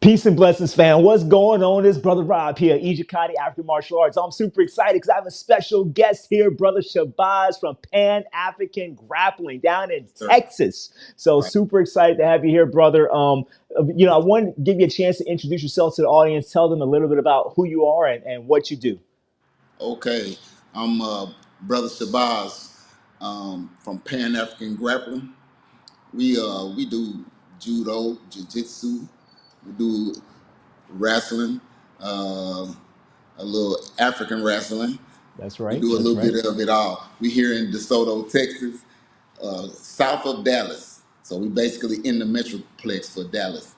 Peace and blessings, fam. What's going on? This Brother Rob here, Ijikadi African Martial Arts. I'm super excited because I have a special guest here, Brother Shabazz from Pan-Afrikan Grappling down in Sir. Texas. So Right. super excited to have you here, brother. I want to give you a chance to introduce yourself to the audience. Tell them a little bit about who you are and what you do. Okay. I'm Brother Shabazz from Pan-Afrikan Grappling. We do judo, jiu-jitsu, we do wrestling, uh, a little African wrestling. That's We right. do a That's little right. bit of it all. We here in DeSoto, Texas, south of Dallas. So we basically in the metroplex for Dallas.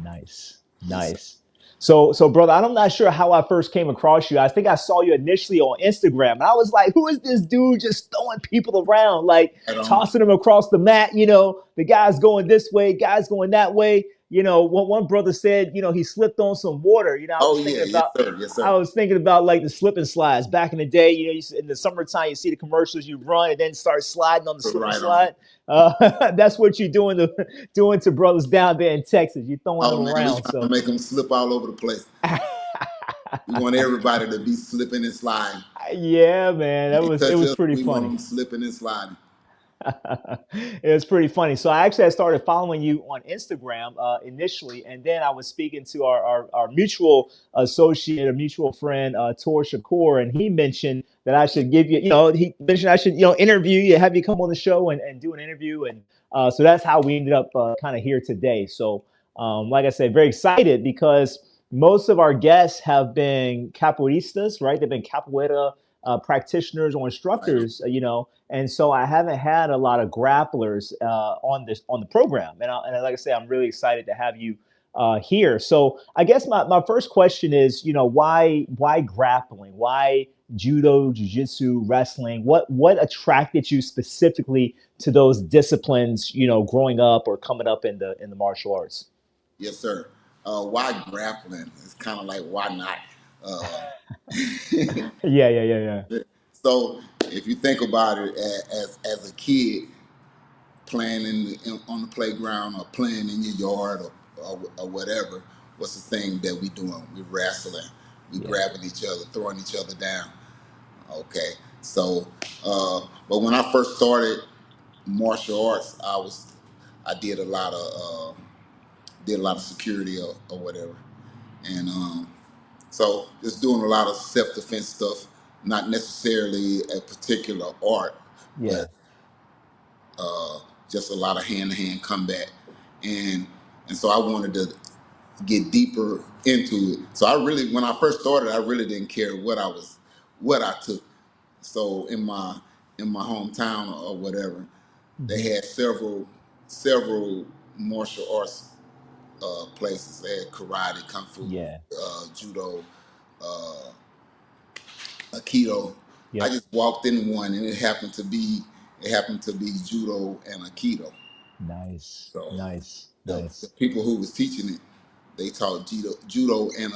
Nice. Yes, sir. Nice. So, brother, I'm not sure how I first came across you. I think I saw you initially on Instagram, and I was like, "Who is this dude just throwing people around, like Right on. tossing them across the mat?" The guy's going this way, guys going that way. One brother said, he slipped on some water. Oh yeah, yes sir, yes I sir. was thinking about like the slip and slides back in the day. In the summertime, you see the commercials, you run and then start sliding on the slip and Right on. slide. That's what you're doing to brothers down there in Texas. You're throwing them Oh man, we around. trying to So make them slip all over the place. We want everybody to be slipping and sliding. yeah, man, They it touch was us, pretty we want funny. them slipping and sliding. It was pretty funny. So I actually started following you on Instagram initially, and then I was speaking to our mutual associate, a mutual friend, Tor Shakur, and he mentioned that I should give you, he mentioned I should, interview you, have you come on the show and do an interview, and so that's how we ended up kind of here today. So, like I said, very excited because most of our guests have been capoeiristas, right? They've been capoeira practitioners or Right on. instructors, and so I haven't had a lot of grapplers on the program. And like I say, I'm really excited to have you here. So I guess my first question is, why grappling? Why judo, jiu-jitsu, wrestling? What attracted you specifically to those disciplines? Growing up or coming up in the martial arts. Yes sir. Why grappling? It's kind of like why not? Uh, Yeah, yeah, yeah, yeah. so if you think about it, as a kid playing on the playground or playing in your yard or whatever, what's the thing that we doing? We wrestling, we Yeah. grabbing each other, throwing each other down. Okay, so but when I first started martial arts, I did a lot of security or whatever, and so just doing a lot of self defense stuff, not necessarily a particular art, but Yeah. just a lot of hand to hand combat, and and so I wanted to get deeper into it. So when I first started, I really didn't care what I took. So in my hometown or whatever, they Hmm. had several martial arts places. They had karate, kung fu, Yeah. judo, uh, aikido. I Yep. just walked in one, and it happened to be judo and aikido. Nice. So Nice. the Nice. people who was teaching it, they taught judo and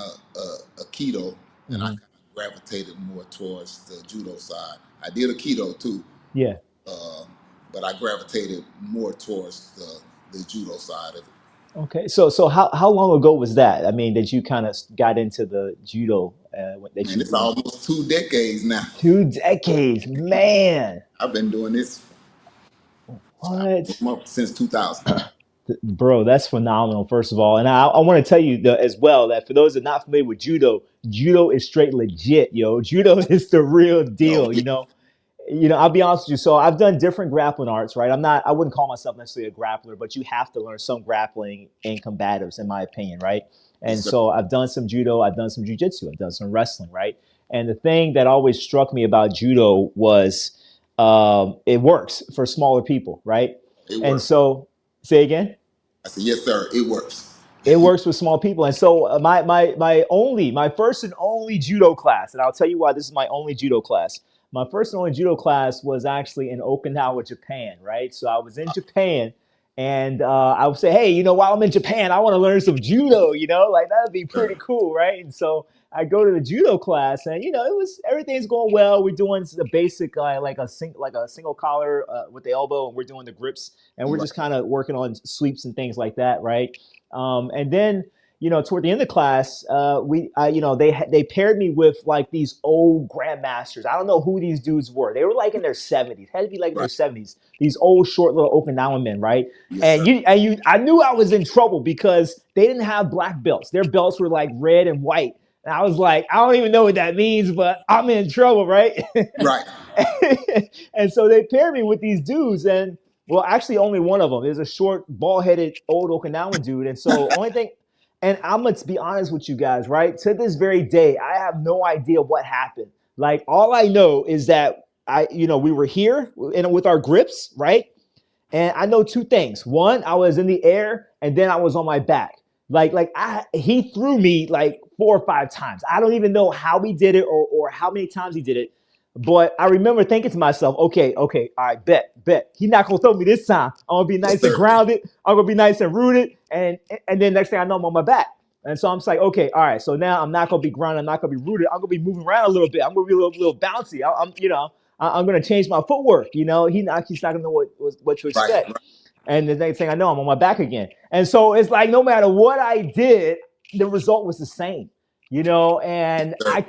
aikido, and I Hmm. kind of gravitated more towards the judo side. I did aikido too, Yeah. uh, but I gravitated more towards the judo side of it. Okay, so how long ago was that? I mean, that you kind of got into the judo that Man, you it's went almost 2 decades now. 2 decades, man. I've been doing this What? since 2000. Bro, that's phenomenal, first of all. And I want to tell you as well that for those that are not familiar with judo is straight legit, yo. Judo is the real Oh deal, yeah, I'll be honest with you. So I've done different grappling arts, right? I wouldn't call myself necessarily a grappler, but you have to learn some grappling and combatives, in my opinion, right? yes And sir. so I've done some judo, I've done some jujitsu, I've done some wrestling, right? And the thing that always struck me about judo was it works for smaller people, right? It And works. so, say again. I said yes sir. It works. It works with small people. And so my first and only judo class, and I'll tell you why this is my only judo class. My first and only judo class was actually in Okinawa, Japan, right? So I was in Japan, and I would say, hey, while I'm in Japan, I want to learn some judo, like that'd be pretty cool, right? And so I go to the judo class, and everything's going well. We're doing the basic like a single collar with the elbow, and we're doing the grips, and we're Right. just kind of working on sweeps and things like that, right? And then, toward the end of class, they paired me with like these old grandmasters. I don't know who these dudes were. They were like in their 70s, had to be like in their Right. 70s. These old, short, little Okinawan men, right? Yes, sir. I knew I was in trouble because they didn't have black belts. Their belts were like red and white. And I was like, I don't even know what that means, but I'm in trouble, right? Right. And so they paired me with these dudes, and well, actually, only one of them is a short, bald-headed, old Okinawan dude. And so, only thing, and I'm gonna be honest with you guys, right? To this very day, I have no idea what happened. Like, all I know is that we were here and with our grips, right? And I know two things. One, I was in the air, and then I was on my back. He threw me like 4 or 5 times. I don't even know how he did it or how many times he did it. But I remember thinking to myself, okay, all right, bet. He's not gonna throw me this time. I'm gonna be Yes, nice and sir. grounded. I'm gonna be nice and rooted, and then next thing I know, I'm on my back. And so I'm just like, okay, all right. So now I'm not gonna be grounded. I'm not gonna be rooted. I'm gonna be moving around a little bit. I'm gonna be a little bouncy. I'm gonna change my footwork. He's not gonna know what to Right. expect. Right. And the next thing I know, I'm on my back again. And so it's like no matter what I did, the result was the same. And Sir. I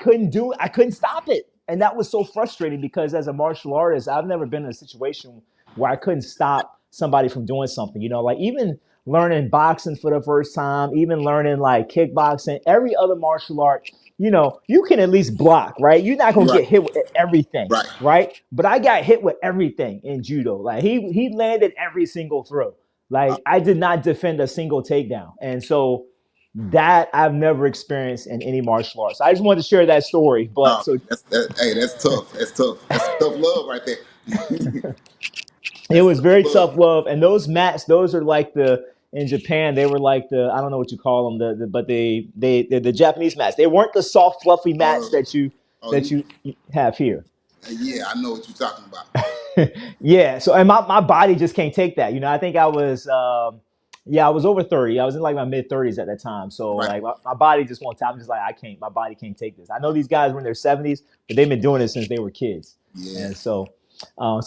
couldn't stop it. And that was so frustrating because as a martial artist, I've never been in a situation where I couldn't stop somebody from doing something. Like even learning boxing for the first time, even learning like kickboxing, every other martial art, you can at least block, right? You're not gonna Right. get hit with everything, Right. right? But I got hit with everything in judo. Like he landed every single throw. Uh, Like I did not defend a single takedown. And so that I've never experienced in any martial arts. I just wanted to share that story. But no, so hey, that's tough. That's tough. That's tough love right there. it That's was tough very love. tough love. And those mats, those are like in Japan, they were like I don't know what you call them, but they're the Japanese mats. They weren't the soft, fluffy Uh, mats that you oh, that you have here. yeah, I know what you're talking about. Yeah. So and my body just can't take that. I think I was I was over 30. I was in like my mid 30s at that time. So Right. like my body just won't I'm just like I can't my body can't take this. I know these guys were in their 70s, but they've been doing it since they were kids. Yeah. And so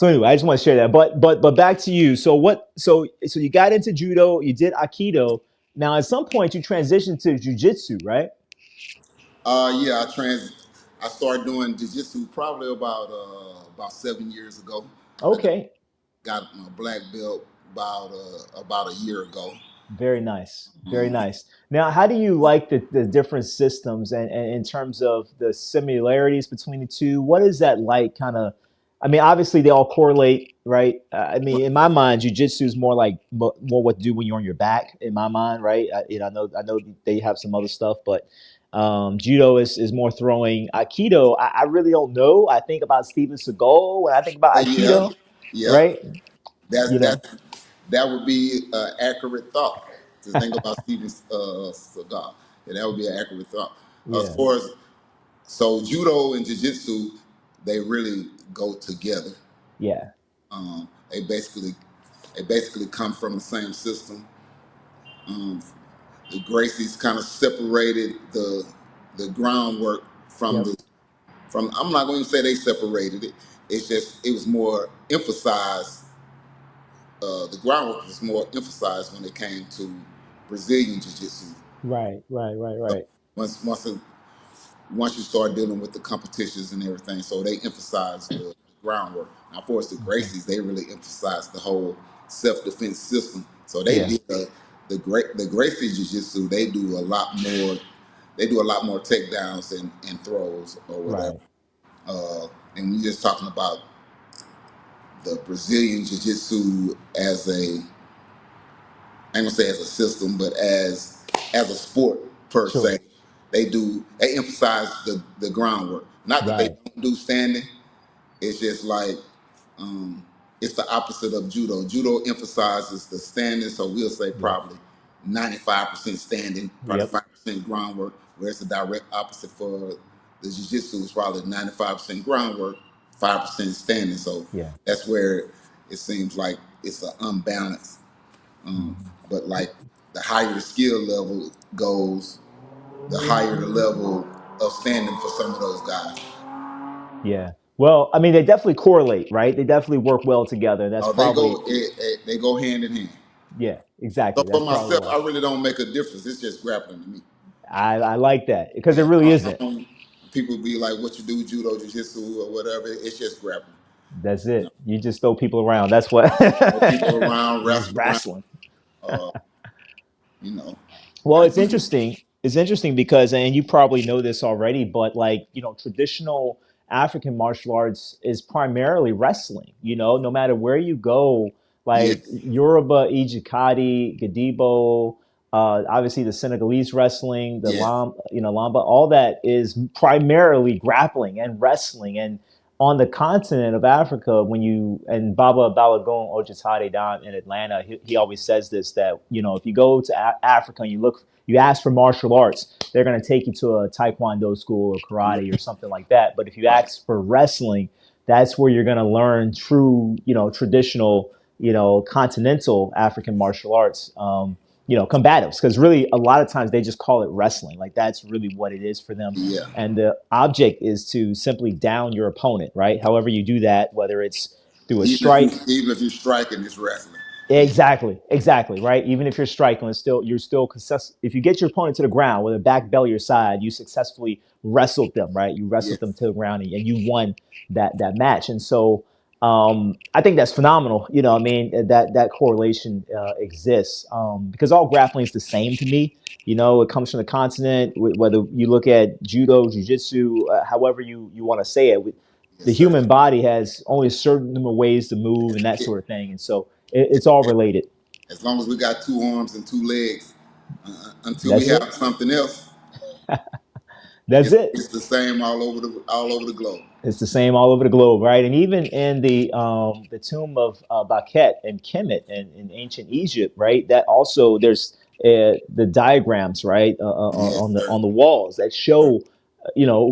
anyway, I just want to share that. But back to you. So you got into judo, you did aikido. Now at some point you transitioned to jujitsu, right? Yeah. I started doing jiu-jitsu probably about 7 years ago. I Okay. got my black belt about a year ago. Very nice. Very Um, nice. Now, how do you like the different systems and in terms of the similarities between the two? What is that like kind of? I mean, obviously they all correlate, right? I mean, in my mind, jujitsu is more like more what to do when you're on your back. In my mind, right? I know they have some other stuff, but judo is more throwing. Aikido, I really don't know. I think about Steven Seagal when I think about yeah. Aikido, Yeah. right? That's You know, that would be an accurate thought to think about Steven Seagal. Yeah, that would be an accurate thought. As yeah, far as so judo and jiu-jitsu, they really go together. yeah, Um, they basically they basically come from the same system. Um, the Gracies kind of separated the groundwork from yep, the from. I'm not going to say they separated it. It's just it was more emphasized. The groundwork was more emphasized when it came to Brazilian jiu-jitsu. right. Once once it, once you start dealing with the competitions and everything, so they emphasize the groundwork. Now, for us, the Okay. Gracies, they really emphasize the whole self-defense system. So they Yeah. did the Gracie Jiu-Jitsu. They do a lot more. They do a lot more takedowns and throws or whatever. Right. And we're just talking about the Brazilian Jiu-Jitsu as a I ain't gonna say as a system, but as a sport per se. Sure. They emphasize the groundwork. Not that they Right. don't do standing. It's just like um, it's the opposite of judo. Judo emphasizes the standing, so we'll say Yep. probably 95% standing, probably Yep. 5% groundwork. Whereas the direct opposite for the jiu-jitsu is probably 95% groundwork, 5% standing. So Yeah. that's where it seems like it's an unbalance. Mhm. But like the higher the skill level goes, the higher the level of standing for some of those guys. Yeah. Well, I mean, they definitely correlate, right? They definitely work well together. That's They probably go hand in hand. Yeah, So exactly. for That's probably myself, why. I really don't make a difference. It's just grappling to me. I like that because it Yeah, really isn't. people be like, "What you do, judo, jiu-jitsu, or whatever." It's just grappling. That's You know, it. You just throw people around. That's what throw people around, you're just wrestle around. wrestling. Uh, you know, Well, I it's use it. interesting. It's interesting because, and you probably know this already, but like, traditional African martial arts is primarily wrestling. No matter where you go, like Yes, Yoruba, Ijikadi, Gadibo, obviously the Senegalese wrestling, the yes, Lamba, all that is primarily grappling and wrestling. And on the continent of Africa, when you and Baba Balagon Ojatade down in Atlanta, he always says this that if you go to Africa and you ask for martial arts, they're going to take you to a Taekwondo school or karate or something like that. But if you right. ask for wrestling, that's where you're going to learn true, traditional, continental African martial arts. Combatives, because really a lot of times they just call it wrestling. Like that's really what it is for them, Yeah. and the object is to simply down your opponent, right? However you do that, whether it's through a strike. Even if you're striking, it's wrestling. Yeah. Exactly, right? Even if you're striking, you're still if you get your opponent to the ground, whether back, belly, or side, you successfully wrestled them, right? You wrestled them Yes. to the ground, and you won that match. And so I think that's phenomenal. I mean, that correlation exists, because all grappling is the same to me. It comes from the continent. Whether you look at judo, jujitsu, however you want to say it, the Yes, sir. human body has only a certain number of ways to move and that It, sort of thing. And so it's all related. as long as we got two arms and two legs, until we That's have it. something else, That's it. it's the same all over the globe. It's the same all over the globe, right? And even in the tomb of Bakhet and Kemet in ancient Egypt, right? That also there's the diagrams, right, Yes, sir. on the walls that show,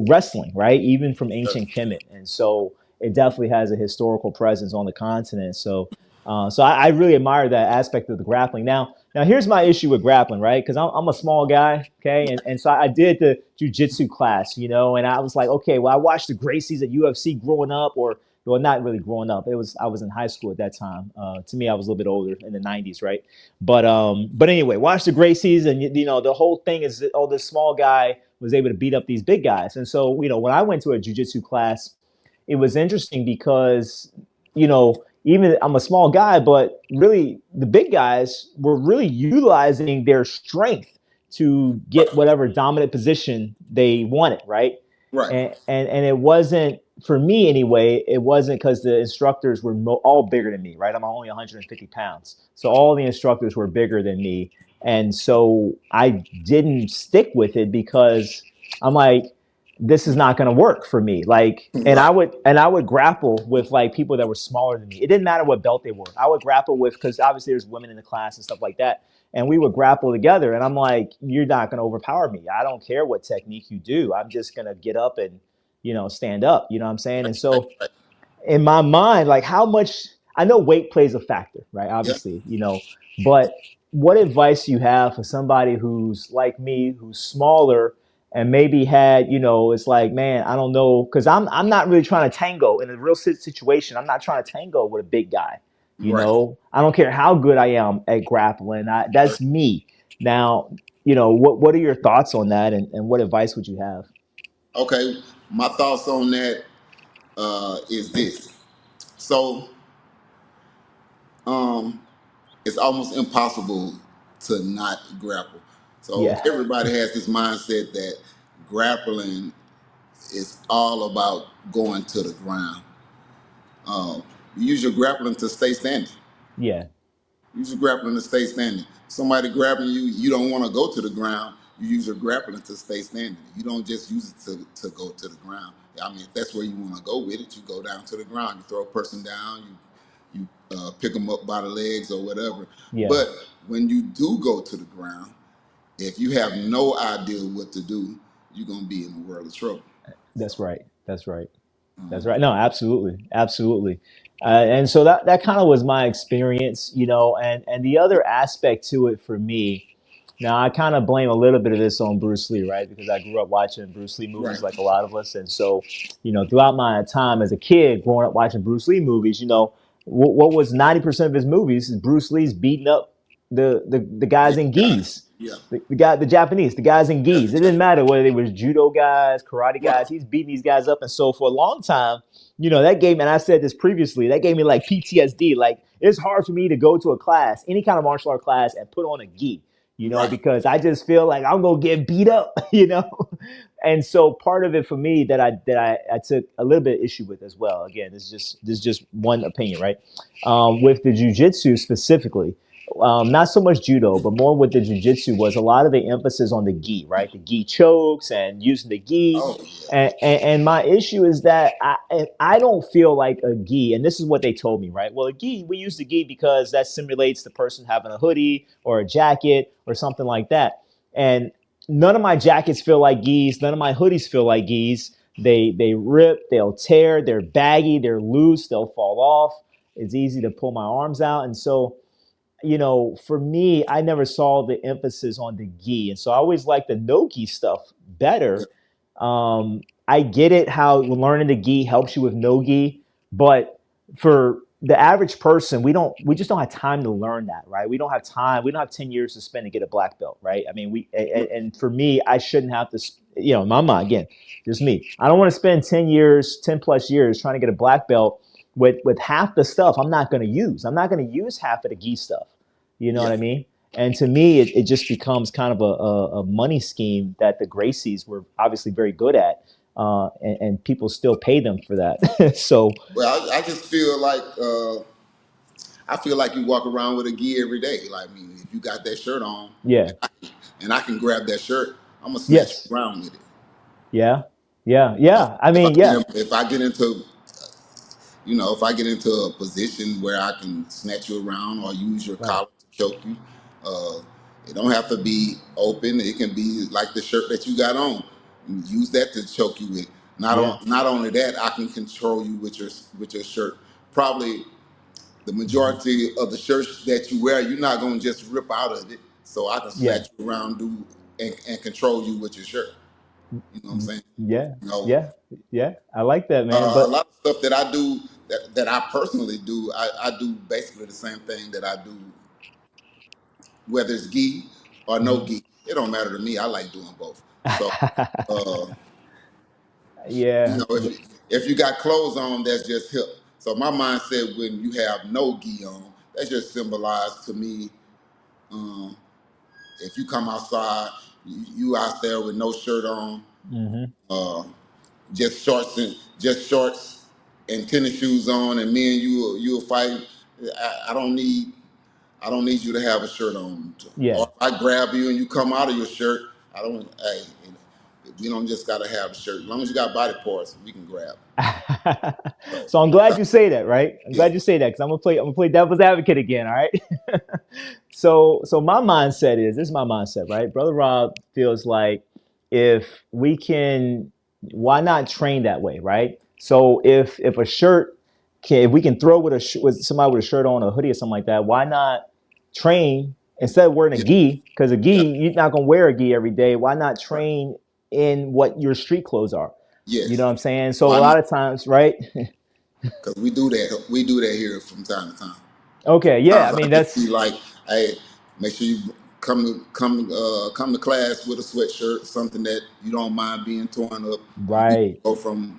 wrestling, right, even from Sir. ancient Kemet, and so it definitely has a historical presence on the continent. So I really admire that aspect of the grappling. Now here's my issue with grappling, right? Because I'm a small guy, okay, and so I did the jujitsu class, and I was like, okay, well, I watched the Gracies at UFC growing up, or well, not really growing up. I was in high school at that time. To me, I was a little bit older in the '90s, right? But anyway, watch the Gracies, and the whole thing is that, oh, this small guy was able to beat up these big guys, and so when I went to a jujitsu class, it was interesting because even I'm a small guy, but really the big guys were really utilizing their strength to get Right. whatever dominant position they wanted, right? Right. And it wasn't for me anyway. It wasn't because the instructors were all bigger than me, right? I'm only 150 pounds, so all the instructors were bigger than me, and so I didn't stick with it because I'm like, this is not going to work for me. Like, and Right. I would grapple with like people that were smaller than me. It didn't matter what belt they were. I would grapple with, because obviously there's women in the class and stuff like that, and we would grapple together. And I'm like, you're not going to overpower me. I don't care what technique you do. I'm just going to get up and stand up. You know what I'm saying? And Right. so Right. in my mind, like how much I know weight plays a factor, right? Yeah. Obviously, but what advice you have for somebody who's like me, who's smaller and maybe had, it's like, man, I don't know, because I'm not really trying to tango in a real situation. I'm not trying to tango with a big guy. Right. I don't care how good I am at grappling. That's me. Now, what are your thoughts on that, and what advice would you have? Okay. My thoughts on that is this. So, um, it's almost impossible to not grapple. So Yeah, everybody has this mindset that grappling is all about going to the ground. You use your grappling to stay standing. yeah, Use your grappling to stay standing. Somebody grabbing you, you don't want to go to the ground. You use your grappling to stay standing. You don't just use it to go to the ground. I mean, if that's where you want to go with it, you go down to the ground. You throw a person down. You pick them up by the legs or whatever. yeah. But when you do go to the ground, if you have no idea what to do, you're gonna be in a world of trouble. That's right. That's right. That's Um, right. No, absolutely, absolutely. And so that kind of was my experience, and the other aspect to it for me. Now I kind of blame a little bit of this on Bruce Lee, right? Because I grew up watching Bruce Lee movies right, like a lot of us, and so throughout my time as a kid growing up watching Bruce Lee movies, what was 90% of his movies is Bruce Lee's beating up the guys in gis. Yeah. The Japanese, the guys in Yeah. gis. It didn't matter whether they was judo guys, karate Right. guys. He's beating these guys up, and so for a long time, that gave me. And I said this previously. That gave me like PTSD. Like it's hard for me to go to a class, any kind of martial art class, and put on a gi. Right. Because I just feel like I'm gonna get beat up. And so part of it for me that I took a little bit of issue with as well. Again, this is just one opinion, right? With the jujitsu specifically, not so much judo, but more with the jujitsu was a lot of the emphasis on the gi, right? The gi chokes and using the gi. Oh yeah. And my issue is that I don't feel like a gi, and this is what they told me, right? Well, a gi, we use the gi because that simulates the person having a hoodie or a jacket or something like that. And none of my jackets feel like gis. None of my hoodies feel like gis. They rip, they'll tear, they're baggy, they're loose, they'll fall off. It's easy to pull my arms out. And so, for me, I never saw the emphasis on the gi. And so I always like the no gi stuff Yeah. better. I get it how learning the gi helps you with no gi, but for the average person, we just don't have time to learn that, right? We don't have time. We don't have 10 years to spend to get a black belt, right? I mean, and for me, I shouldn't have to, in my mind, again, just me. I don't want to spend 10 years, 10 plus years trying to get a black belt with half the stuff I'm not going to use. I'm not going to use half of the gi stuff. You know Yeah. what I mean? And to me, it just becomes kind of a money scheme that the Gracies were obviously very good at, and people still pay them for that. So Well, I just feel like I feel like you walk around with a gi every day. Like, I mean, if you got that shirt on, yeah, and I can grab that shirt, I'm gonna snatch yes, you around with it. yeah, yeah, yeah. I mean, yeah, If I get into if I get into a position where I can snatch you around or use your right, collar to choke you, uh, it don't have to be open. It can be like the shirt that you got on. Use that to choke you with. yeah, Not only that, I can control you with your shirt. Probably the mhm, majority of the shirts that you wear, you're not gonna just rip out of it. So I can yeah, snatch you around, and control you with your shirt. You know what I'm saying? yeah, You know, yeah, yeah. I like that, man. But a lot of stuff that I do that I personally do, I do basically the same thing that I do, whether it's gi or no mhm. gi. It don't matter to me. I like doing both. So, uh, Yeah, if you got clothes on, that's just hip. So my mindset when you have no gi on, that just symbolized to me. Um, if you come outside, you out there with no shirt on, hmm, uh, just shorts and tennis shoes on, and me and you'll fight. I don't need you to have a shirt on. Or yeah. if I grab you and you come out of your shirt, I don't. Hey, we don't just gotta have a shirt. As long as you got body parts, we can grab. So So I'm glad you say that, right? I'm yeah, glad you say that because I'm gonna play devil's advocate again. All right. So my mindset is this is my mindset, right? Brother Rob feels like if we can, why not train that way, right? So if a shirt can, if we can throw with somebody with a shirt on, a hoodie or something like that, why not train instead of wearing a yeah, gi? Because a yeah, gi, you're not gonna wear a gi every day. Why not train in what your street clothes are? You know yes. what I'm saying? So a Why lot not? of times, right? Because we do that. We do that here from time to time. Okay, yeah. I Sometimes I mean just be that's like, hey, make sure you come to class with a sweatshirt, something that you don't mind being torn up, and right.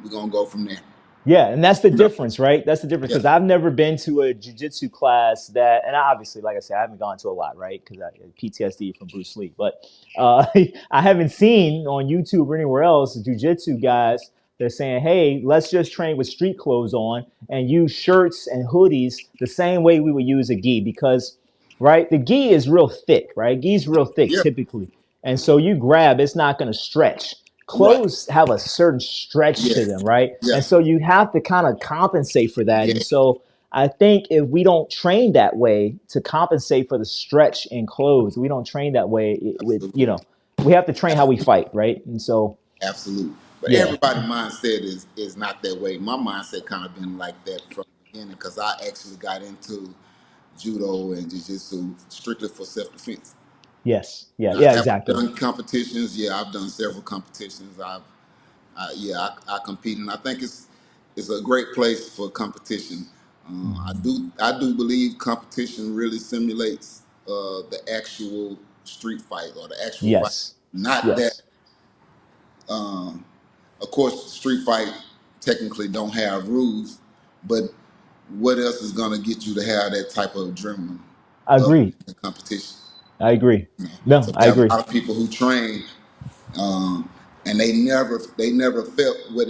we're gonna go from there. Yeah, and that's the You know? difference, right? That's the difference Yeah, because I've never been to a jujitsu class that, and obviously, like I said, I haven't gone to a lot, right? Because I PTSD from Bruce Lee, but I haven't seen on YouTube or anywhere else jujitsu guys. They're saying, "Hey, let's just train with street clothes on and use shirts and hoodies the same way we would use a gi." Because, right, the gi is real thick, right? Gi is real thick yeah, typically, and so you grab, it's not going to stretch. right. Clothes have a certain stretch to them, Yes, right? yeah, And so you have to kind of compensate for that. And yeah, so I think if we don't train that way to compensate for the stretch in clothes, we don't train that way absolutely, we have to train how we absolutely, fight, right? And so, absolutely. But yeah. everybody's mindset is not that way. My mindset kind of been like that from the beginning because I actually got into judo and jiu-jitsu strictly for self-defense. Yes. Yeah. Now, Yeah, have I exactly. done competitions? Yeah, I've done several competitions. I compete, and I think it's a great place for competition. Mhm. I do believe competition really simulates the actual street fight or the actual fight. Yes. Not that, Yes. um, of course, street fight technically don't have rules, but what else is going to get you to have that type of adrenaline of Agreed. the competition? I agree. You know? No, So I we have a agree. lot of people who train, and they never felt what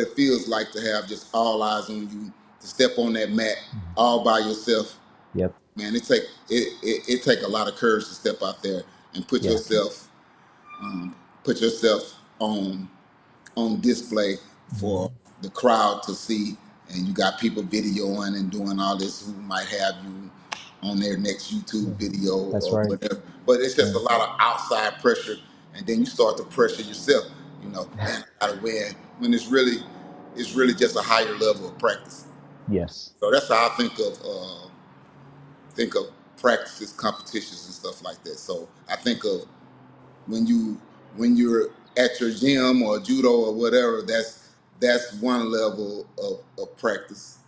it feels like to have just all eyes on you, to step on that mat all by yourself. Yep. Man, it take a lot of courage to step out there and Yeah. put yourself on display for Mhm. the crowd to see, and you got people videoing and doing all this who might have you on their next YouTube Yeah. video That's or right. whatever. But it's just Yeah. a lot of outside pressure, and then you start to pressure yourself. Man, I gotta win when it's really just a higher level of practice. Yes. So that's how I think of practices, competitions, and stuff like that. So I think of when you're at your gym or judo or whatever. That's one level of practice.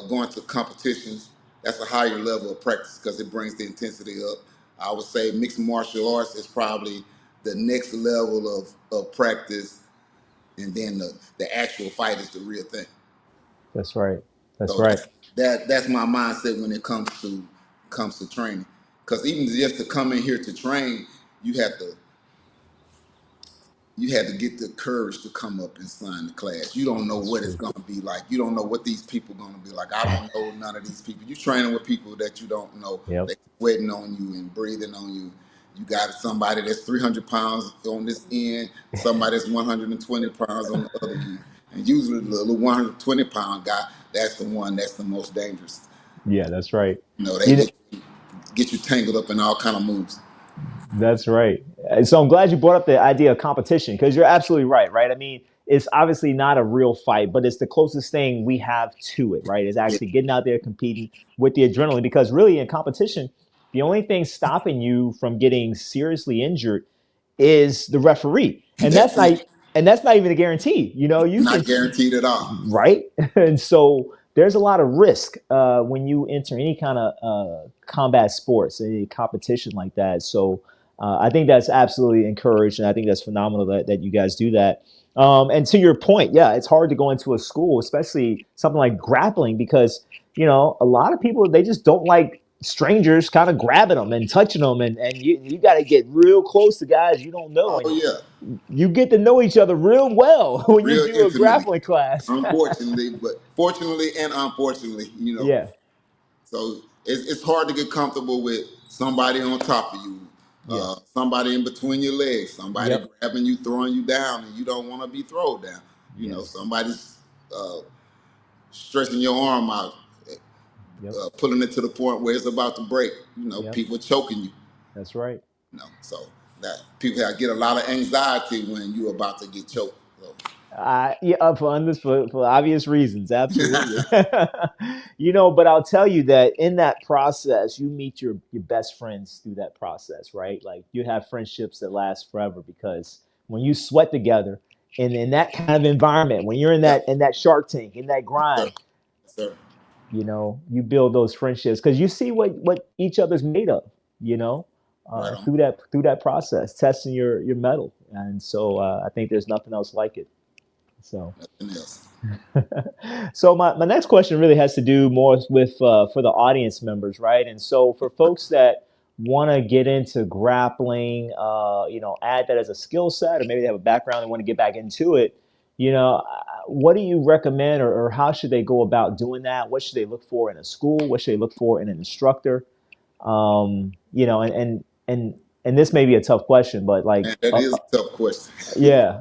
Going to competitions, that's a higher level of practice because it brings the intensity up. I would say mixed martial arts is probably the next level of practice, and then the actual fight is the real thing. That's right. That's So right. that's my mindset when it comes to training. Because even just to come in here to train, you have to you had to get the courage to come up and sign the class. You don't know That's what it's true. gonna be like. You don't know what these people gonna be like. I don't know none of these people. You training with people that you don't know. Yep. They sweating on you and breathing on you. You got somebody that's 300 pounds on this end, somebody that's 120 pounds on the other end. And usually the little 120-pound guy, that's the one that's the most dangerous. Yeah, that's right. They You know, get you tangled up in all kind of moves. that's right. So I'm glad you brought up the idea of competition because you're absolutely right, right? I mean, it's obviously not a real fight, but it's the closest thing we have to it, right? Is Yeah, actually getting out there competing with the adrenaline because really in competition, the only thing stopping you from getting seriously injured is the referee. And that's it. that's not even a guarantee. You know, you can Not guaranteed at all. right? And so there's a lot of risk when you enter any kind of combat sports, any competition like that. So I think that's absolutely encouraged, and I think that's phenomenal that you guys do that. And to your point, yeah, it's hard to go into a school, especially something like grappling, because a lot of people they just don't like strangers kind of grabbing them and touching them, and you got to get real close to guys you don't know, Oh and yeah. you get to know each other real well when you Real do a intimately, grappling class. unfortunately, but fortunately and unfortunately. Yeah. So it's hard to get comfortable with somebody on top of you, Yeah. somebody in between your legs, somebody Yep. grabbing you, throwing you down, and you don't want to be thrown down. Yes. Somebody's uh, stretching your arm out, Yep. pulling it to the point where it's about to break. Yep. People choking you. That's right. So that people get a lot of anxiety when you're about to get choked. So. Yeah, for obvious reasons, absolutely. But I'll tell you that in that process, you meet your best friends through that process, right? Like you have friendships that last forever because when you sweat together and in that kind of environment, when you're in Yeah, that shark tank, in that sir. grind, Sir. you build those friendships because you see what each other's made of you know Right on. through that process, testing your metal. And so I think there's nothing else like it. So Nothing else. so my next question really has to do more with for the audience members, right? And so for folks that want to get into grappling, add that as a skill set, or maybe they have a background and want to get back into it. What do you recommend, or how should they go about doing that? What should they look for in a school? What should they look for in an instructor? And this may be a tough question, but like, Man, that is a tough question. yeah.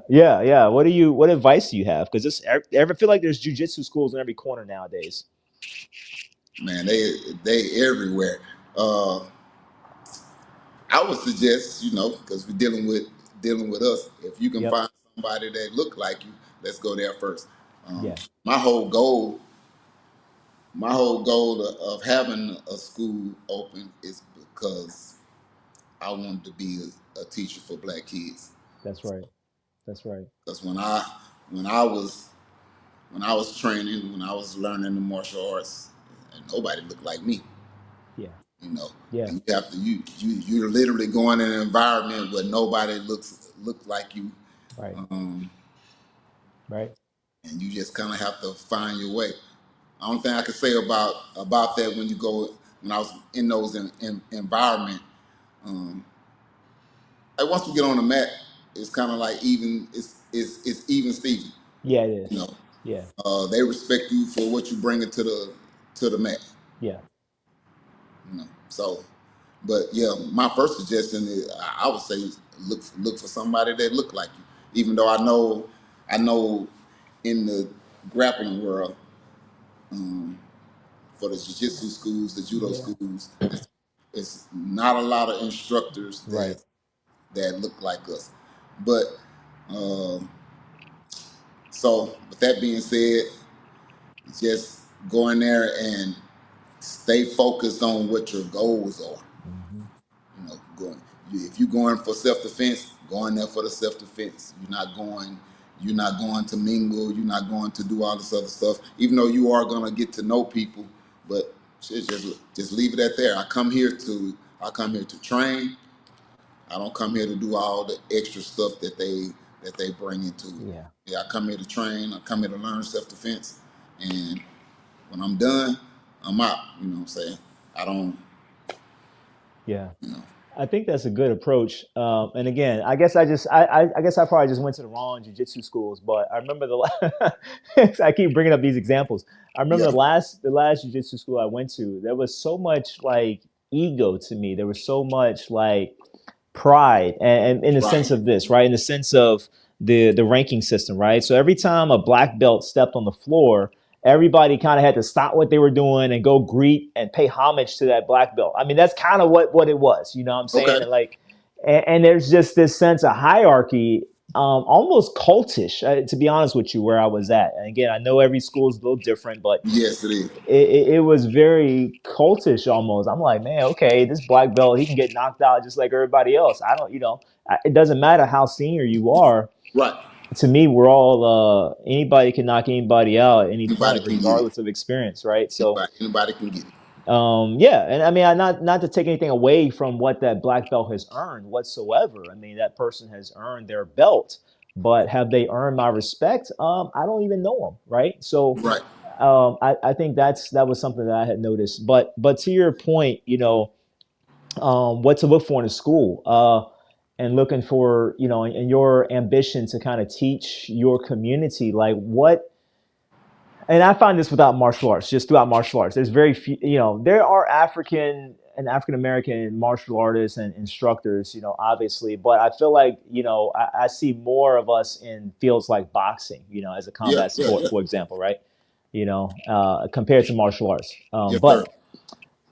What advice do you have? Because this, ever feel like there's jujitsu schools in every corner nowadays? Man, they everywhere. Uh, I would suggest, because we're dealing with us. If you can Yep. find somebody that look like you, let's go there first. Yeah. My whole goal, of having a school open is because I wanted to be a teacher for black kids. That's right. That's right. Because when I was training, when I was learning the martial arts, and nobody looked like me. Yeah. you know, Yeah. and you have to you're literally going in an environment where nobody look like you, Right. um, Right. and you just kind of have to find your way. The only thing I could say about that when I was in those environment, um, like once we get on the mat, it's kind of like it's even Steven. Yeah, it You is. know, Yeah. they respect you for what you bring it to the mat. Yeah. You know, so but yeah, my first suggestion is I would say look for somebody that look like you. Even though I know in the grappling world, um, for the jiu-jitsu schools, the judo Yeah. schools, it's not a lot of instructors Right. that look like us. But um, so with that being said, just go in there and stay focused on what your goals are. Hmm. You know, if you're going for self defense, go in there for the self defense. You're not going to mingle. You're not going to do all this other stuff. Even though you are going to get to know people, but shit, just leave it at there. I come here to train. I don't come here to do all the extra stuff that they bring into it. Yeah. Yeah, I come here to train. I come here to learn self defense, and when I'm done, I'm out. You know what I'm saying? I don't. Yeah. You know. I think that's a good approach. And again, I guess I guess I probably just went to the wrong jujitsu schools. But I remember I keep bringing up these examples. I remember Yeah. the last jujitsu school I went to. There was so much like ego to me. There was so much like pride, and in the sense Right. of this, right? In the sense of the ranking system, right? So every time a black belt stepped on the floor, everybody kind of had to stop what they were doing and go greet and pay homage to that black belt. I mean, that's kind of what it was, you know what I'm saying? Okay. And like, and there's just this sense of hierarchy, almost cultish, to be honest with you, where I was at. And again, I know every school is a little different, but Yes, it is. it was very cultish almost. I'm like, man, okay, this black belt, he can get knocked out just like everybody else. I don't, it doesn't matter how senior you are. Right. To me, we're all anybody can knock anybody out at any Anybody point, can get it. regardless of experience, right? So, Anybody can get it. yeah, and I mean, not to take anything away from what that black belt has earned whatsoever. I mean, that person has earned their belt, but have they earned my respect? I don't even know them, right? So, Right. I think that was something that I had noticed. But to your point, what to look for in a school, and looking for, and your ambition to kind of teach your community, like what. And I find this without martial arts, just throughout martial arts. There's very few, there are African American martial artists and instructors, obviously, but I feel like, I see more of us in fields like boxing, as a Yeah. combat Yeah. sport, Yeah. for example, right? Compared to martial arts. Yes, sir.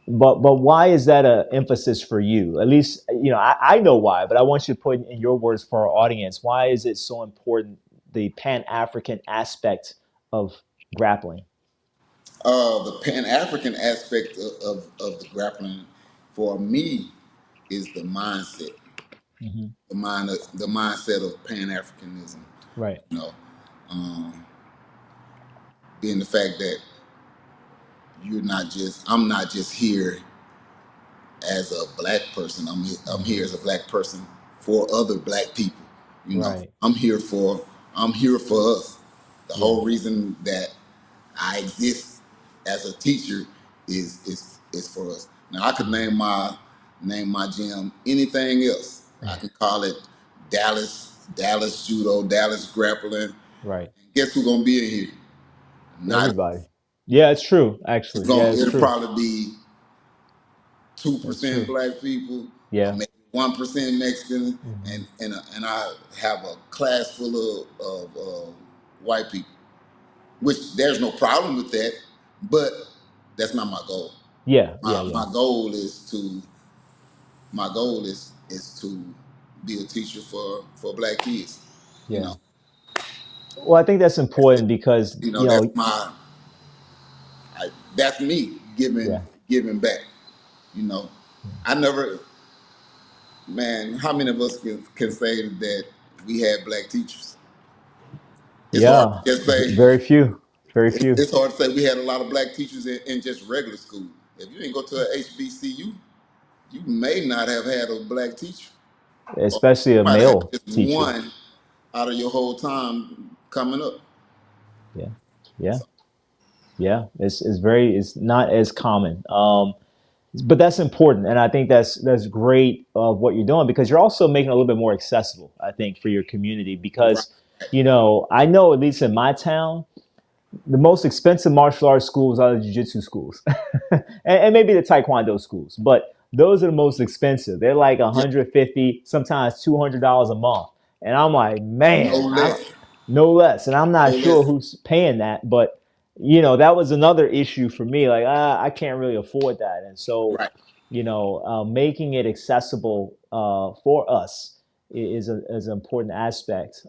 But why is that a emphasis for you? At least, I know why, but I want you to put in your words for our audience. Why is it so important, the Pan-African aspect of grappling? The Pan African aspect of the grappling for me is the mindset, Hmm. the mindset of Pan Africanism. Right. You know, um, being the fact that I'm not just here as a black person. I'm here Hmm. as a black person for other black people. You know, Right. I'm here for us. The Yeah. whole reason that I exist as a teacher is for us. Now I could Hmm. name my gym anything else. I can call it Dallas Judo, Dallas Grappling. Right. Guess who's gonna be in here? Not Everybody. Yeah, it's true. it's Actually, yeah, gonna it's it'll true. probably be two It's percent true. black people, or Yeah. maybe 1% Mexican, Hmm. and I have a class full of white people. Which there's no problem with that, but that's not my goal. Yeah. Yeah. My, Yeah. my goal is to my goal is to be a teacher for black kids. You Yeah. know, Well, I think that's important because that's that's me giving yeah. giving back. You know, I never, man. How many of us can say that we had black teachers? It's hard Yeah. to just say. Very few. Very few. It's hard to say we had a lot of black teachers in just regular school. If you didn't go to a HBCU, you may not have had a black teacher, or especially you a might have had male just teacher. one out of your whole time coming up. Yeah, yeah, So, yeah. It's not as common. But that's important, and I think that's great of what you're doing because you're also making it a little bit more accessible. I think for your community right, because I know at least in my town the most expensive martial arts schools are the jiu-jitsu schools and maybe the taekwondo schools, but those are the most expensive. They're like yeah, 150, sometimes $200 a month, and I'm like, no man, I don't, less, no less, and I'm no not sure less. who's paying that, but that was another issue for me. Like, I can't really afford that, and so Right. making it accessible for us is an important aspect.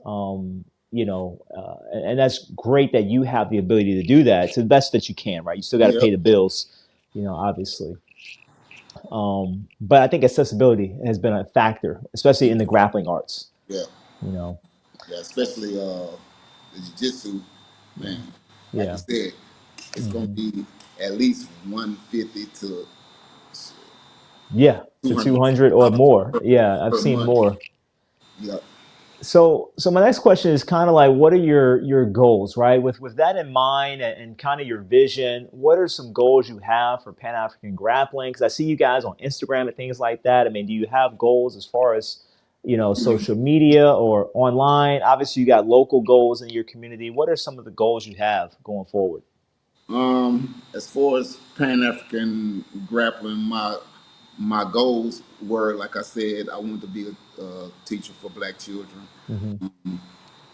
And that's great that you have the ability to do that to the best that you can, right? You still got to Yeah, pay the bills, obviously. But I think accessibility has been a factor, especially in the grappling arts. yeah, You know, yeah. Especially the jiu-jitsu, yeah, man. Like you yeah, said, it's gonna hmm be at least 150 to yeah, to 200 200 or dollars more. per, Yeah, I've per seen month. more. Yeah. So my next question is kind of like, what are your goals, right? With that in mind and kind of your vision, what are some goals you have for Pan African Grappling? Because I see you guys on Instagram and things like that. I mean, do you have goals as far as social media or online? Obviously, you got local goals in your community. What are some of the goals you have going forward? As far as Pan African grappling, my goals were, like I said, I wanted to be a teacher for black children. Hmm.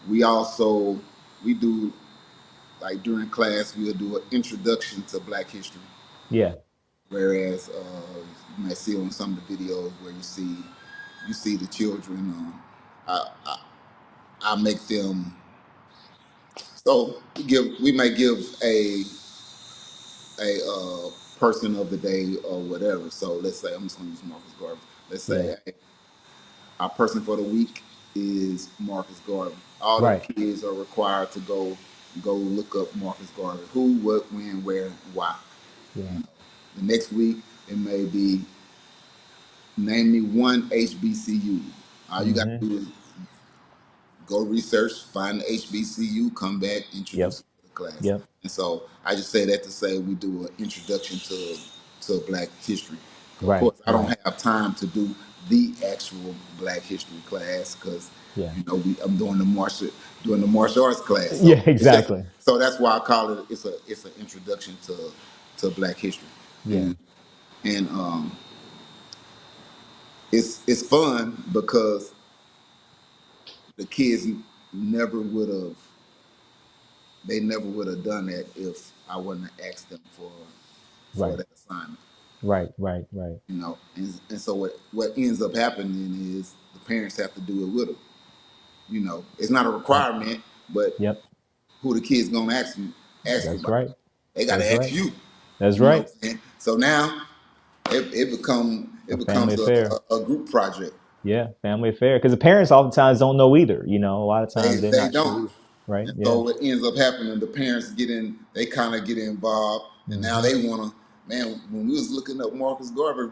We also we do like during class we'll do an introduction to Black history. Yeah, Whereas you might see on some of the videos where you see the children. I, I I make them so we may give a person of the day or whatever. So let's say I'm just gonna use Marcus Garvey. Let's yeah, say hey, our person for the week is Marcus Garvey. All the right, kids are required to go look up Marcus Garvey. Who, what, when, where, why. yeah, You know, the next week it may be name me one HBCU. All you got hmm, to do is go research, find the HBCU, come back, yep, introduce it to the class. yep, And so I just say that to say we do an introduction to Black history. Of right, course, I don't right, have time to do the actual Black history class because yeah, I'm doing the martial arts class. So yeah, it's just exactly, so that's why I call it it's an introduction to Black history, yeah, and and it's fun because the kids never would have they never would have done that if I wouldn't have asked them for right, that assignment. right, right, right. And so what ends up happening is the parents have to do it with them. It's not a Yep. requirement, but Yep. who the kids gonna ask That's about it? right. They gotta That's ask right. you. That's You know right. what I'm saying? So now A it family becomes affair. a group project. Yeah, family affair. Because the parents oftentimes don't know either. A lot of times they're They not sure don't. either. Right? And Yeah. so what ends up happening, the parents they kind of get involved, and now Hmm. they want to, man, when we was looking up Marcus Garvey,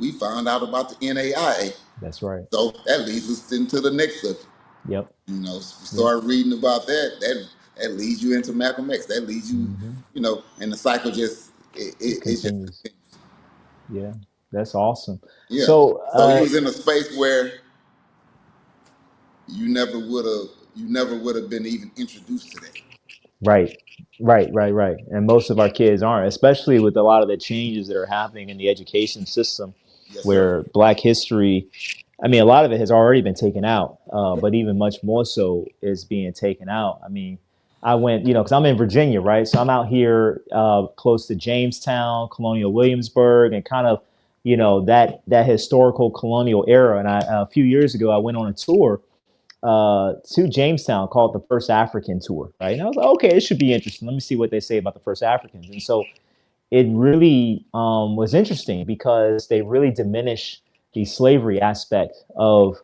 we found out about the NAIA. That's right. So that leads us into the next subject. Yep. We Yep. start reading about that leads you into Malcolm X. That leads you, Hmm. and the cycle it just Continues. continues. Yeah. That's awesome. Yeah. So, So you was in a space where you never would have been even introduced to that. right. Right, right, right. And most of our kids aren't, especially with a lot of the changes that are happening in the education system Yes, sir. where Black history, I mean, a lot of it has already been taken out, but even much more so is being taken out. I mean, I went, because I'm in Virginia, right? So I'm out here close to Jamestown, Colonial Williamsburg, and kind of, that historical colonial era. And a few years ago, I went on a tour to Jamestown called the First African Tour, right? And I was like, okay, it should be interesting. Let me see what they say about the first Africans. And so it really was interesting because they really diminish the slavery aspect of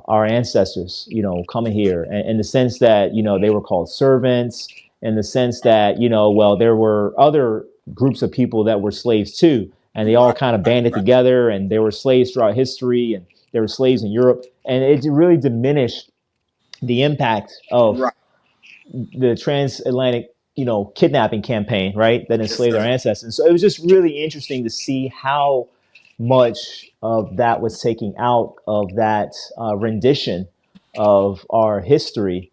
our ancestors, coming here, and in the sense that they were called servants, in the sense that well there were other groups of people that were slaves too, and they all Right, kind of right, banded right, together, and there were slaves throughout history, and there were slaves in Europe, and it really diminished the impact of right. the transatlantic, kidnapping campaign, right, that Yes, enslaved our sir. ancestors. So it was just really interesting to see how much of that was taking out of that rendition of our history.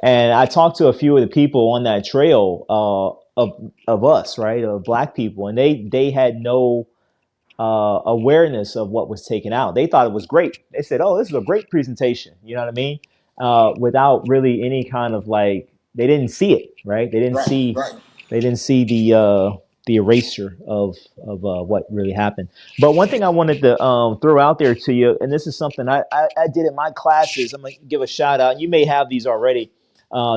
And I talked to a few of the people on that trail of us, right, of Black people, and they had no awareness of what was taken out. They thought it was great. They said, "Oh, this is a great presentation." You know what I mean? Without really any kind of like, they didn't see it, right? They didn't Right, see, right. the erasure of what really happened. But one thing I wanted to throw out there to you, and this is something I did in my classes. I'm gonna give a shout out. You may have these already.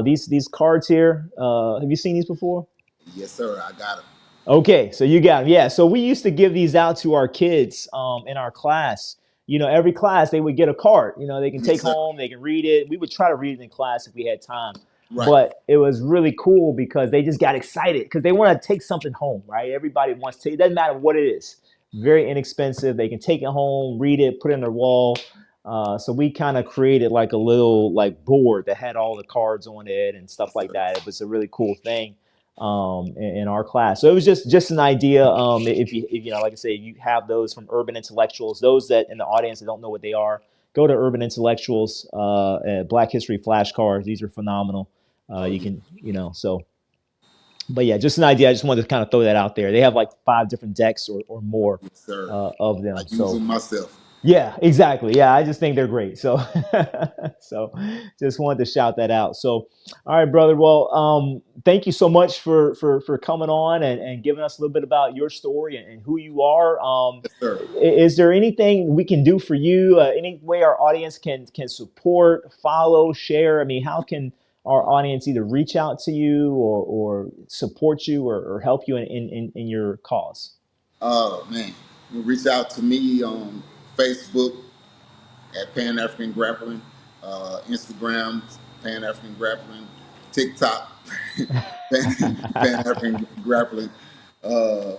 These cards here. Have you seen these before? Yes, sir. I got it. Okay, so you got them. Yeah. So we used to give these out to our kids in our class. Every class they would get a card. They can Yes, take sir. home, they can read it. We would try to read it in class if we had time. Right. But it was really cool because they just got excited because they want to take something home, right? Everybody wants to. It doesn't matter what it is. Very inexpensive. They can take it home, read it, put it on their wall. So we kind of created like a little like board that had all the cards on it and stuff Yes, like sir. that. It was a really cool thing in our class. So it was just an idea. If like I say, you have those from Urban Intellectuals. Those that in the audience that don't know what they are, go to Urban Intellectuals. Black History flashcards. These are phenomenal. Oh You yeah. can so. But yeah, just an idea. I just wanted to kind of throw that out there. They have like 5 different decks or more Yes, sir. of I them. use So them myself. yeah, exactly. Yeah, I just think they're great. So, so just wanted to shout that out. So, all right, brother. Well, thank you so much for coming on and giving us a little bit about your story and who you are. Yes, sir. Is there anything we can do for you? Any way our audience can support, follow, share? I mean, how can our audience either reach out to you or support you or help you in your cause? Oh man, you reach out to me on Facebook at Pan-Afrikan Grappling, Instagram Pan-Afrikan Grappling, TikTok Pan-Afrikan Grappling. Uh,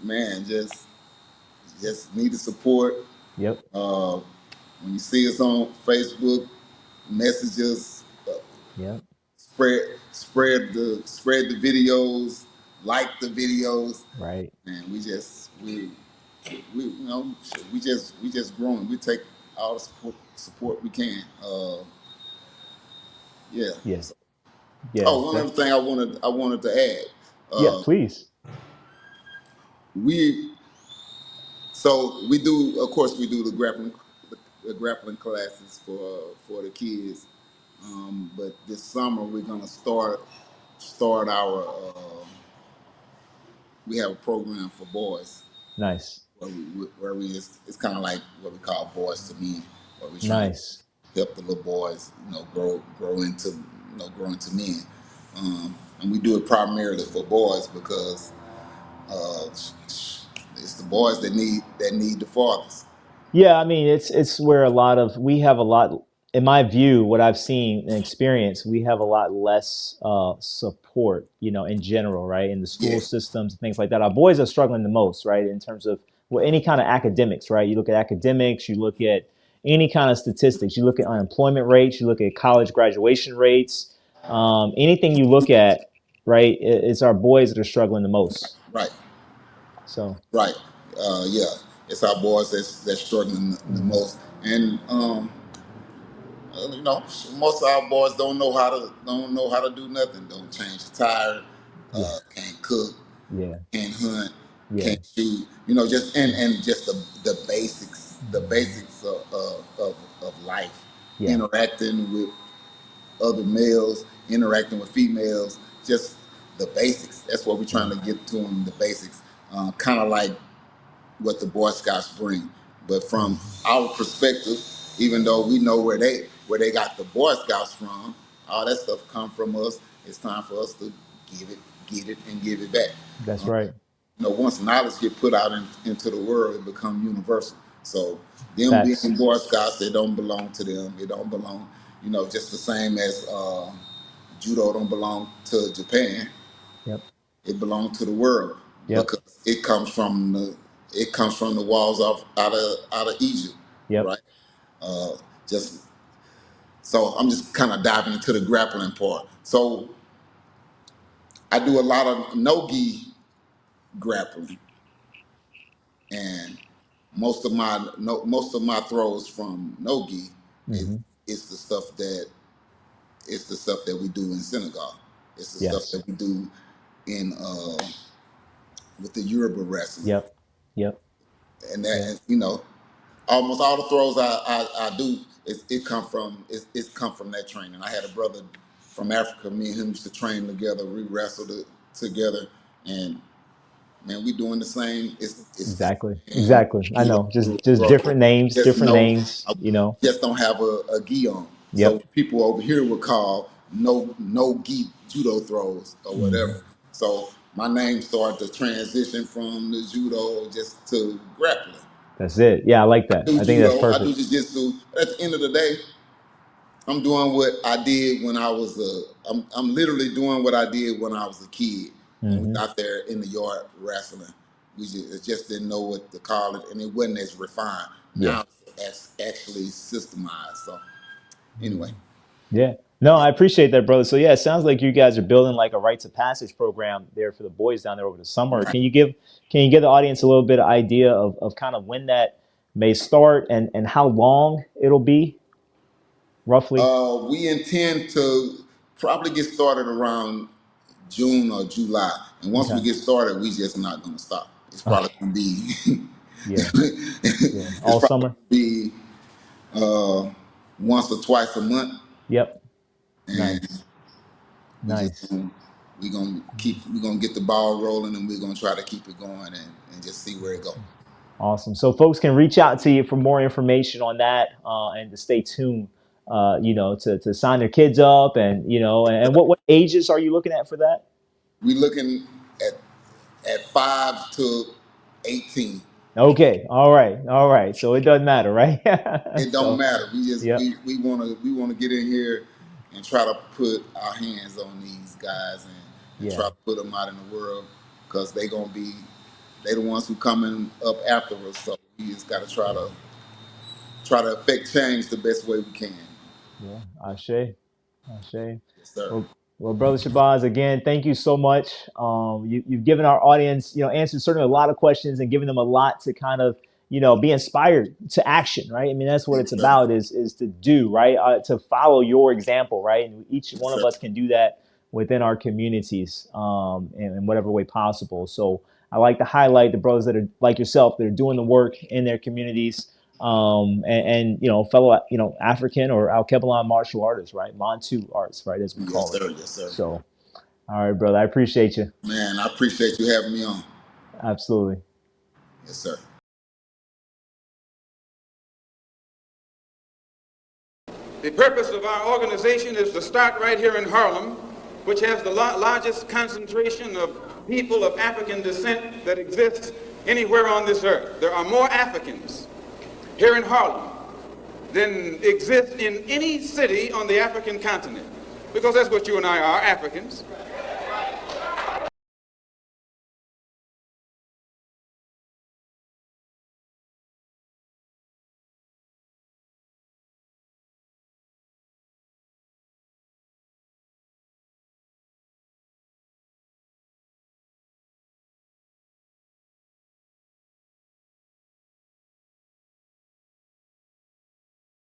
man, just need the support. Yep. Uh, when you see us on Facebook, messages, Yep. spread the videos, like the videos, Right. and we we just growing. We take all the support we can. Yeah. Yeah. So, Yeah. oh, one other thing I wanted to add. Yeah, Uh, please. we we do, of course, we do the grappling classes for the kids. But this summer we're gonna start our. We have a program for boys Nice. where we it's kind of like what we call boys to men, where we're trying to Nice. help the little boys, grow into men. And we do it primarily for boys because uh, it's the boys that need the fathers. Yeah, I mean it's where we have a lot in my view, what I've seen and experienced, we have a lot less support, in general, right? In the school Yeah, systems and things like that. Our boys are struggling the most, right? In terms of any kind of academics, right? You look at academics, you look at any kind of statistics, you look at unemployment rates, you look at college graduation rates, anything you look at, right? It's our boys that are struggling the most. right, So, right. Yeah, it's our boys that's struggling the mhm. most, and most of our boys don't know how to do nothing. Don't change the tire, Yeah, can't cook, yeah, can't hunt, yeah, can't shoot. Just and just the mhm. basics of life, Yeah. interacting with other males, interacting with females, just the basics. That's what we're trying Right. to get to them. The basics, kind of like what the Boy Scouts bring. But from Mhm. our perspective, even though we know where they got the Boy Scouts from, all that stuff come from us. It's time for us to give it, get it, and give it back. That's Um, right. once knowledge get put out into the world, it become universal. So them Facts. being Boy Scouts, they don't belong to them. They don't belong, just the same as judo don't belong to Japan. Yep. It belonged to the world Yep. because it comes from the walls of out of Egypt, Yep. right? Uh, just so I'm just kind of diving into the grappling part. So I do a lot of no-gi grappling, and most of my throws from no-gi is Hmm. is the stuff that it's the stuff that we do in synagogue. It's the stuff Yes. that we do in with the Yoruba wrestling, Yep. Yep. and that Yep. and, almost all the throws I do it come from that training. I had a brother from Africa. Me and him used to train together. We wrestled together, and man, we doing the same. It's the Exactly. same Exactly. I judo know. Just throw. different names, Just different no, names, I you know. just don't have a gi on. So Yep. people over here would call no gi judo throws or Hmm. whatever. So my name started to transition from the judo just to grappling. That's it. Yeah, I like I that. do I think that's judo, I do perfect. jiu-jitsu. At the end of the day, I'm doing what I did when I was I'm literally doing what I did when I was a kid, and we Hmm. out there in the yard wrestling. We just didn't know what to call it, and it wasn't as refined. Yeah. Now it's actually systemized. So anyway, Yeah. No, yeah, I appreciate that, brother. So yeah, it sounds like you guys are building like a rites of passage program there for the boys down there over the summer. right. Can you give the audience a little bit of idea of kind of when that may start and how long it'll be roughly? We intend to probably get started around June or July, and once we Okay. get started, we just not going to stop. It's probably Okay. going to be Yeah. Yeah. it's All probably summer. going to be uh, once or twice a month, Yep. and Nice. we just Nice. we're gonna get the ball rolling, and we're gonna try to keep it going and just see where it goes. Awesome. So folks can reach out to you for more information on that and to stay tuned, to sign their kids up and what ages are you looking at for that? We're looking at 5 to 18. Okay. All right. All right. So it doesn't matter, right? It don't So, matter. We just yep. we wanna get in here and try to put our hands on these guys and try Yeah. to put them out in the world because they the ones who coming up after us. So we just got to try to affect change the best way we can. Yeah. Ashe. Ashe. Yes, sir. Well, Brother Shabazz, again, thank you so much. You've given our audience, answered certainly a lot of questions and given them a lot to kind of, be inspired to action, right? I mean, that's what Yes, it's sir. about is to do, right? To follow your example, right? And each Yes, one of sir. us can do that within our communities in whatever way possible. So I like to highlight the brothers that are like yourself that are doing the work in their communities and fellow African or Al Kebalan martial artists, right? Montu arts, right, as we Yes, call it. sir. Yes, sir. So, all right, brother, I appreciate you. Man, I appreciate you having me on. Absolutely. Yes, sir. The purpose of our organization is to start right here in Harlem, which has the largest concentration of people of African descent that exists anywhere on this earth. There are more Africans here in Harlem than exist in any city on the African continent, because that's what you and I are, Africans.